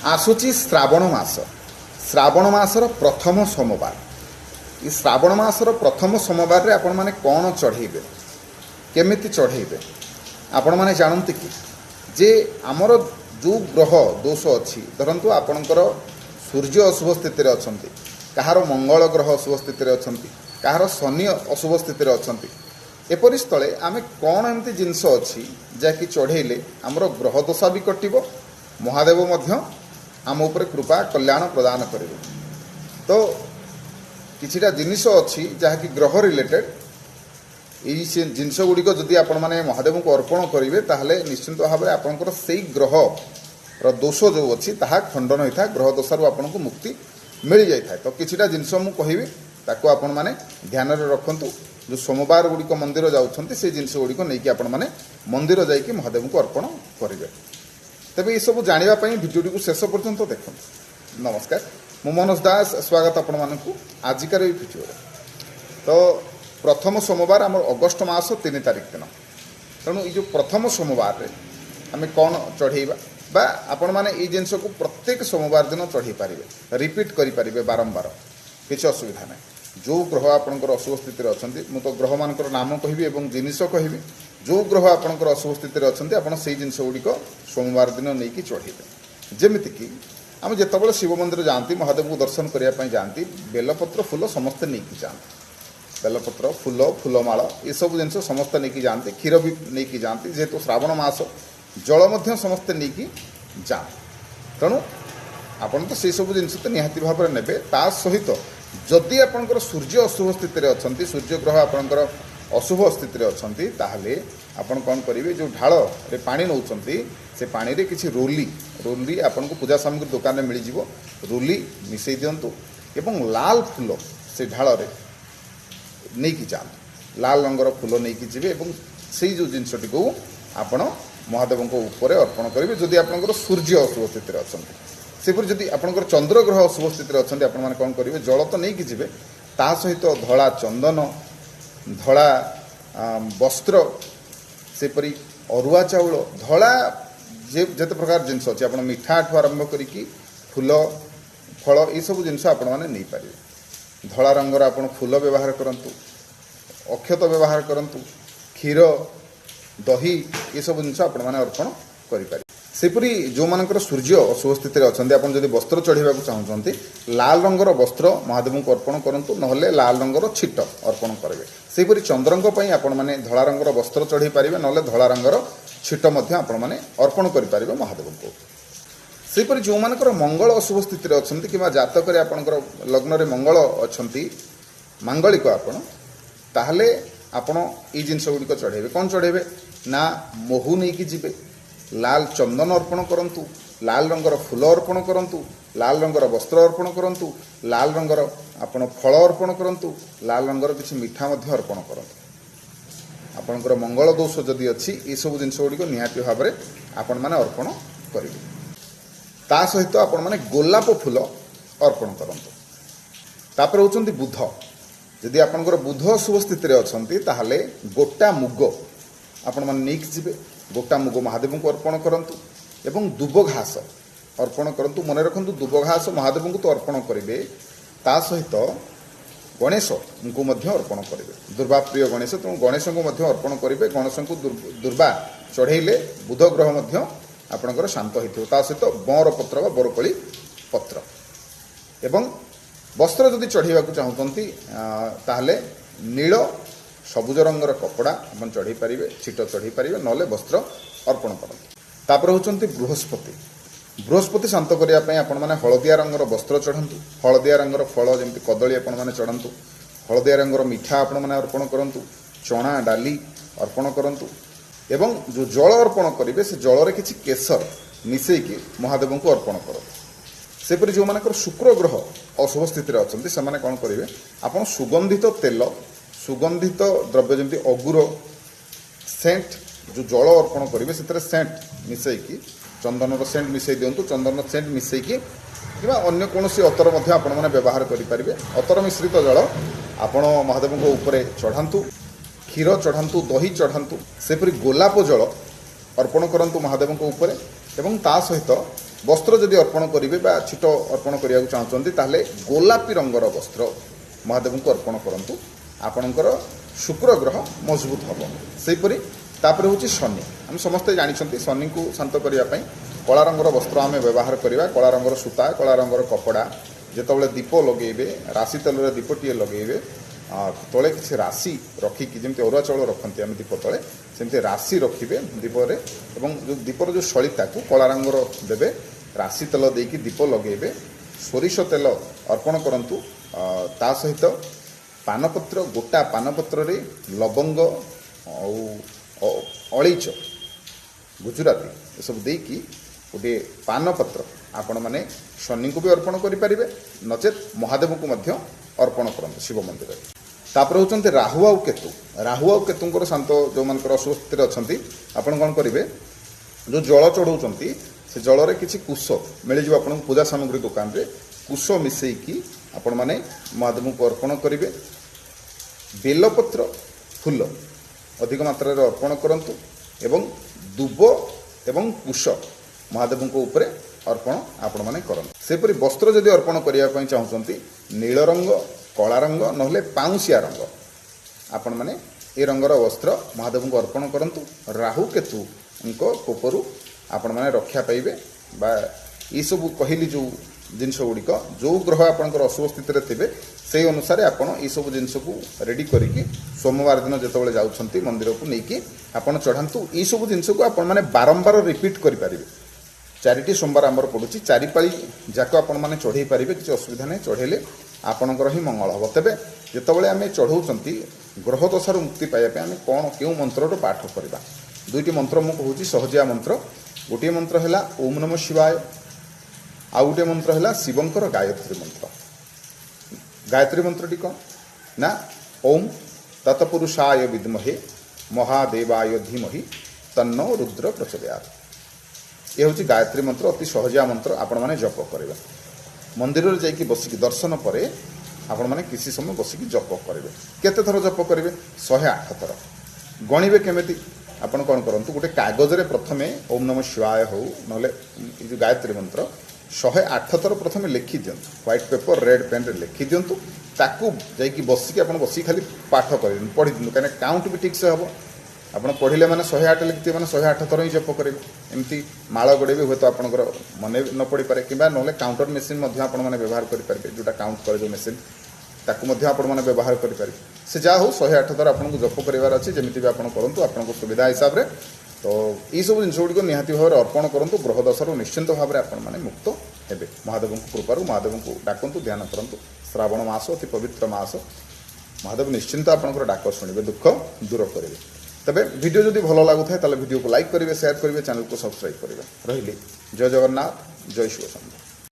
आसूची श्रावण मास श्रावण मासर प्रथम सोमवार ये श्रावण मासर प्रथम सोमवार रे आपण माने कौन चढ़ेबे केमिति चढ़ेबे आपण माने जानते कि जे आमर जो ग्रह दोष अच्छी धरतु आपणकर सूर्य अशुभ स्थिति अच्छी कहार मंगल ग्रह अशुभ स्थिति अच्छी कहार शनि अशुभ स्थिति अच्छी एपरि स्थले आमे कौन एमती जिनस अच्छी जहाँकि चढ़ेले आमर ग्रह दोषा भी कटिब महादेव मध्य आम उपरे कृपा कल्याण प्रदान करेंगे। तो किछिटा जिनिस अच्छी जहाँकि ग्रह रिलेटेड यही जिनस गुड़िक जदि आपण मैंने महादेव को अर्पण करेंगे ताहले निश्चिंत भाव में आपंकर से ग्रह दोष जो अच्छी ताहा खंडन होता है ग्रह दोषारू आपन को मुक्ति मिल जाए। तो किछिटा जिनस मु कहबी ताको आपण माने ध्यान रे रखंतु जो सोमवार गुड़िक मंदिर जाउछंती से जिनस गुड़िक नहीं आपण माने मंदिर जाइए महादेव को अर्पण करेंगे। तेबे ये सब जानिबा पई भिडियोटी को शेष पर्यंत देखो। नमस्कार, मु मनोज दास स्वागत आपण मानकु आजिकार भिडियो। तो प्रथम सोमवार आम अगस्ट मास 3 तारिख दिन तेणु ये जो प्रथम सोमवार रे आम कौन चढ़ेबा बा आपण माने ये जिनस को प्रत्येक सोमवार दिन चढ़े पारे रिपीट करें बारंबार किसी असुविधा ना। जो ग्रह आपंकर अशुभ स्थित अच्छा मु तो ग्रह मान नाम कहबी और जिनिस कहबी जो ग्रह आपंकर अशुभ स्थित अच्छा आप जिनस गुड़िक सोमवार दिन नहीं चढ़ेबे। जमीक आम जिते शिव मंदिर जाती महादेव को दर्शन करने जाती बेलपत्र फूल समस्ते नहीं जाती बेलपत्र फूल फूलमाल ये सब जिन समस्ते नहीं जाते क्षीर भी नहीं जाती जेहेतु श्रावण मास जल समस्ते नहीं जाते तेणु आपन तो से सब जिन तो निहाती भाव में ने सहित जदि आपंकर सूर्य अशुभ स्थित अच्छा सूर्य ग्रह आपंकर अशुभ स्थित अच्छा ताहले आपन कौन करेंगे जो ढाल रे पानी नौ से पानी रे किसी रोली रोली आपन को पूजा सामग्री दुकान में मिल जाव रोली मिसई दिंतु एवं लाल फूल से ढाल रे नहीं कि जातु लाल रंगर फूल नहीं कि जी से जो जिनसटी को आपण महादेव ऊपर अर्पण करेंगे जदि आपंकर सूर्य अशुभ स्थित अच्छा सेपरि जदि आपंकर चंद्र ग्रह अशुभ स्थित अच्छा आप कौन करेंगे जल तो नहीं कि जी ता सहित धला चंदन धला वस्त्र सेपरि अरुआ चाउल धला जेते प्रकार जिनस अच्छे आप मिठा ठू आरंभ करी फूल फल ये सब जिनस आपण मैंने नहीं पारे धला रंगर आप फूल व्यवहार करंतु अक्षत व्यवहार करंतु क्षीर दही ये सब जिनस आपण मैंने अर्पण करें। सेपरि जो मानकर सूर्य अशुभ स्थित अच्छा आप वस्त्र चढ़ावा चाहते लाल रंगर वस्त्र महादेव को अर्पण करूँ ना लाल रंगर छिट अर्पण करेंगे। सेपरि चंद्रंक आपण मैंने धला रंगर वस्त्र चढ़े पारे ना धला रंगर छिट आपण मैंने अर्पण करें महादेव को। सेपरि जो मानकर मंगल अशुभ स्थित अच्छा कि जातक आपंकर लग्न रे मंगल अच्छा मांगलिक आपण ताहले आपण ये जिनस गुड़िक चढ़ेबे कौन चढ़ेबे ना महू नहीं कि जीवे लाल चंदन अर्पण करंतु लाल रंगर फूल अर्पण करंतु लाल रंगर वस्त्र अर्पण करंतु लाल रंगर आपण फल अर्पण करंतु लाल रंगर किसी मिठा मध्य अर्पण करंतु आपणकर मंगल दोष जदि अच्छी ये सब जिनस गुड़िक निहाती भाव में आपण माने अर्पण करेंगे। ता सहित आपण माने गोलाप फूल अर्पण करंतु। तापर होचंती बुध जदि आपणकर बुध शुभ स्थित अच्छा ताहले गोटा मुग आपण माने नहीं जीवे गोटा मुग महादेव को अर्पण करंतु एवं दुब घास अर्पण करंतु। मन रखंतु दुब घास महादेव को तो अर्पण करेंगे ता सहित गणेश को मध्य अर्पण करेंगे दुर्वा प्रिय गणेश तेणु गणेश को मध्य अर्पण करेंगे गणेश को दुर्वा चढ़ेले बुध ग्रह मध्य आपणकर शांत होता सहित बर पत्र बरकोली पत्र एवं वस्त्र जदि चढ़ेवा चाहते ताहले नील सबुज रंगर कपड़ा आप चढ़े पारे छिट चढ़े पारे ना वस्त्र अर्पण करते। तापर होचंती बृहस्पति बृहस्पति शांत करने आपण मैंने हलदिया रंगर वस्त्र चढ़ंतु हलदिया रंगर फल जमी कदली आपण मैंने चढ़ंतु हलदिया रंगर मिठा आपण मैंने अर्पण करंतु चना डाली अर्पण करंतु एवं जो जल अर्पण करेंगे से जल रे किछि केसर मिसेकी महादेव को अर्पण करंतु। सेपरि जो मानकर शुक्र ग्रह अशुभ स्थित अच्छा से कौन करेंगे आप सुगंधित तेल सुगंधित द्रव्य जमी अगुर सेंट जो जल अर्पण करेंगे से सेंट मिसेकी चंदन सेंट मिसई दिंतु चंदन सेंट मिसेकी कि अन्य कौन अतर आपण मैंने व्यवहार करेंगे अतर मिश्रित जल आपण महादेव को ऊपर चढ़ातु क्षीर चढ़ातु दही चढ़ातु सेपरि गोलाप जल अर्पण करंतु महादेव को ऊपर एवं ता सहित ବସ୍ତ୍ର ଯଦି ଅର୍ପଣ କରିବେ ବା ଛିଟ ଅର୍ପଣ କରିବାକୁ ଚାହୁଁଛନ୍ତି ତାହେଲେ ଗୋଲାପୀ ରଙ୍ଗର ବସ୍ତ୍ର ମହାଦେବଙ୍କୁ ଅର୍ପଣ କରନ୍ତୁ। ଆପଣଙ୍କର ଶୁକ୍ର ଗ୍ରହ ମଜବୁତ ହେବ। ସେହିପରି ତାପରେ ହେଉଛି ଶନି। ଆମେ ସମସ୍ତେ ଜାଣିଛନ୍ତି ଶନିଙ୍କୁ ଶାନ୍ତ କରିବା ପାଇଁ କଳା ରଙ୍ଗର ବସ୍ତ୍ର ଆମେ ବ୍ୟବହାର କରିବା। କଳା ରଙ୍ଗର ସୂତା, କଳା ରଙ୍ଗର କପଡ଼ା, ଯେତେବେଳେ ଦୀପ ଲଗାଇବେ, ରାଶି ତେଲରେ ଦୀପଟିଏ ଲଗାଇବେ, ତଳେ କିଛି ରାଶି ରଖିକି, ଯେମିତି ଅରୁଆ ଚାଉଳ ରଖନ୍ତି ଆମେ ଦୀପ ତଳେ, ସେମିତି ରାଶି ରଖିବେ ଦୀପରେ ଏବଂ ଯେଉଁ ଦୀପର ଯେଉଁ ସଳିତାକୁ କଳା ରଙ୍ଗର ଦେବେ, ରାଶି ତେଲ ଦେଇକି ଦୀପ ଲଗାଇବେ, ସୋରିଷ ତେଲ ଅର୍ପଣ କରନ୍ତୁ। ତା ସହିତ ପାନପତ୍ର, ଗୋଟା ପାନପତ୍ରରେ ଲବଙ୍ଗ ଆଉ ଅଳେଇଚ, ଗୁଜୁରାତି ଏସବୁ ଦେଇକି ଗୋଟିଏ ପାନପତ୍ର ଆପଣମାନେ ଶନିଙ୍କୁ ବି ଅର୍ପଣ କରିପାରିବେ, ନଚେତ୍ ମହାଦେବଙ୍କୁ ମଧ୍ୟ ଅର୍ପଣ କରନ୍ତୁ ଶିବ ମନ୍ଦିରରେ। ତାପରେ ହେଉଛନ୍ତି ରାହୁ ଆଉ କେତୁ। ରାହୁ ଆଉ କେତୁଙ୍କର ଶାନ୍ତ ଯେଉଁମାନଙ୍କର ଅସ୍ୱସ୍ଥିରେ ଅଛନ୍ତି, ଆପଣ କ'ଣ କରିବେ, ଯେଉଁ ଜଳ ଚଢ଼ାଉଛନ୍ତି ସେ ଜଳରେ କିଛି କୁଶ ମିଳିଯିବ ଆପଣଙ୍କୁ ପୂଜା ସାମଗ୍ରୀ ଦୋକାନରେ, କୁଶ ମିଶାଇକି ଆପଣମାନେ ମହାଦେବଙ୍କୁ ଅର୍ପଣ କରିବେ। ବେଲପତ୍ର, ଫୁଲ ଅଧିକ ମାତ୍ରାରେ ଅର୍ପଣ କରନ୍ତୁ ଏବଂ ଦୁବ ଏବଂ କୁଶ ମହାଦେବଙ୍କ ଉପରେ ଅର୍ପଣ ଆପଣମାନେ କରନ୍ତୁ। ସେପରି ବସ୍ତ୍ର ଯଦି ଅର୍ପଣ କରିବା ପାଇଁ ଚାହୁଁଛନ୍ତି, ନୀଳ ରଙ୍ଗ, କଳା ରଙ୍ଗ ନହେଲେ ପାଉଁଶିଆ ରଙ୍ଗ, ଆପଣମାନେ ଏ ରଙ୍ଗର ବସ୍ତ୍ର ମହାଦେବଙ୍କୁ ଅର୍ପଣ କରନ୍ତୁ। ରାହୁ କେତୁଙ୍କ କୋପରୁ ଆପଣମାନେ ରକ୍ଷା ପାଇବେ। ବା ଏସବୁ କହିଲି ଯେଉଁ ଜିନିଷ ଗୁଡ଼ିକ, ଯେଉଁ ଗ୍ରହ ଆପଣଙ୍କର ଅଶୁଭ ସ୍ଥିତିରେ ଥିବେ ସେହି ଅନୁସାରେ ଆପଣ ଏସବୁ ଜିନିଷକୁ ରେଡ଼ି କରିକି ସୋମବାର ଦିନ ଯେତେବେଳେ ଯାଉଛନ୍ତି ମନ୍ଦିରକୁ ନେଇକି ଆପଣ ଚଢ଼ାନ୍ତୁ। ଏସବୁ ଜିନିଷକୁ ଆପଣମାନେ ବାରମ୍ବାର ରିପିଟ୍ କରିପାରିବେ। 4ଟି ସୋମବାର ଆମର ପଡ଼ୁଛି, 4 ପାଳି ଯାକ ଆପଣମାନେ ଚଢ଼େଇ ପାରିବେ, କିଛି ଅସୁବିଧା ନାହିଁ। ଚଢ଼େଇଲେ ଆପଣଙ୍କର ହିଁ ମଙ୍ଗଳ ହେବ। ତେବେ ଯେତେବେଳେ ଆମେ ଚଢ଼ାଉଛନ୍ତି ଗ୍ରହ ଦଶାରୁ ମୁକ୍ତି ପାଇବା ପାଇଁ ଆମେ କ'ଣ କେଉଁ ମନ୍ତ୍ରର ପାଠ କରିବା? 2ଟି ମନ୍ତ୍ର ମୁଁ କହୁଛି, ସହଜିଆ ମନ୍ତ୍ର। ଗୋଟିଏ ମନ୍ତ୍ର ହେଲା ଓମ୍ ନମଃ ଶିବାୟ, ଆଉ ଗୋଟିଏ ମନ୍ତ୍ର ହେଲା ଶିବଙ୍କର ଗାୟତ୍ରୀ ମନ୍ତ୍ର। ଗାୟତ୍ରୀ ମନ୍ତ୍ରଟି କ'ଣ ନା, ଓମ୍ ତତ୍ପୁରୁଷାୟ ବିଦ୍ମହେ ମହାଦେବାୟ ଧୀମହି ତନ୍ନୋ ରୁଦ୍ର ପ୍ରଚୋଦୟାତ୍। ଏ ହେଉଛି ଗାୟତ୍ରୀ ମନ୍ତ୍ର, ଅତି ସହଜିଆ ମନ୍ତ୍ର। ଆପଣମାନେ ଜପ କରିବେ। ମନ୍ଦିରରେ ଯାଇକି ବସିକି ଦର୍ଶନ ପରେ ଆପଣମାନେ କିଛି ସମୟ ବସିକି ଜପ କରିବେ। କେତେ ଥର ଜପ କରିବେ? 108 ଥର। ଗଣିବେ କେମିତି? ଆପଣ କ'ଣ କରନ୍ତୁ, ଗୋଟେ କାଗଜରେ ପ୍ରଥମେ ଓମ୍ ନମଃ ଶିବାୟ ହେଉ ନହେଲେ ଏ ଯେଉଁ ଗାୟତ୍ରୀ ମନ୍ତ୍ର 108 ଥର ପ୍ରଥମେ ଲେଖିଦିଅନ୍ତୁ। ହ୍ୱାଇଟ୍ ପେପର ରେଡ଼୍ ପେନ୍ରେ ଲେଖିଦିଅନ୍ତୁ। ତାକୁ ଯାଇକି ବସିକି ଆପଣ ବସିକି ଖାଲି ପାଠ କରିଦିଅନ୍ତୁ, ପଢ଼ିଦିଅନ୍ତୁ। କାହିଁକିନା କାଉଣ୍ଟ ବି ଠିକ୍ସେ ହେବ। ଆପଣ ପଢ଼ିଲେ ମାନେ 108 ଲେଖିଥିବେ ମାନେ 108 ଥର ହିଁ ଜପ କରିବେ। ଏମିତି ମାଳ ଗଡ଼େଇବେ, ହୁଏତ ଆପଣଙ୍କର ମନେ ନ ପଡ଼ିପାରେ, କିମ୍ବା ନହେଲେ କାଉଣ୍ଟର ମେସିନ୍ ମଧ୍ୟ ଆପଣମାନେ ବ୍ୟବହାର କରିପାରିବେ, ଯେଉଁଟା କାଉଣ୍ଟ କରେ ଯେଉଁ ମେସିନ୍, ତାକୁ ମଧ୍ୟ ଆପଣମାନେ ବ୍ୟବହାର କରିପାରିବେ। ସେ ଯାହା ହେଉ 108 ଥର ଆପଣଙ୍କୁ ଜପ କରିବାର ଅଛି। ଯେମିତି ବି ଆପଣ କରନ୍ତୁ ଆପଣଙ୍କ ସୁବିଧା ହିସାବରେ। ତ ଏଇସବୁ ଜିନିଷ ଗୁଡ଼ିକ ନିହାତି ଭାବରେ ଅର୍ପଣ କରନ୍ତୁ। ଗ୍ରହ ଦଶାରୁ ନିଶ୍ଚିନ୍ତ ଭାବରେ ଆପଣମାନେ ମୁକ୍ତ ହେବେ ମହାଦେବଙ୍କ କୃପାରୁ। ମହାଦେବଙ୍କୁ ଡାକନ୍ତୁ, ଧ୍ୟାନ କରନ୍ତୁ। ଶ୍ରାବଣ ମାସ ଅତି ପବିତ୍ର ମାସ, ମହାଦେବ ନିଶ୍ଚିନ୍ତ ଆପଣଙ୍କର ଡାକ ଶୁଣିବେ, ଦୁଃଖ ଦୂର କରିବେ। ତେବେ ଭିଡ଼ିଓ ଯଦି ଭଲ ଲାଗୁଥାଏ ତାହେଲେ ଭିଡ଼ିଓକୁ ଲାଇକ୍ କରିବେ, ସେୟାର କରିବେ, ଚ୍ୟାନେଲକୁ ସବସ୍କ୍ରାଇବ୍ କରିବେ। ରହିଲି, ଜୟ ଜଗନ୍ନାଥ, ଜୟ ଶିବ ଶମ୍ଭୁ।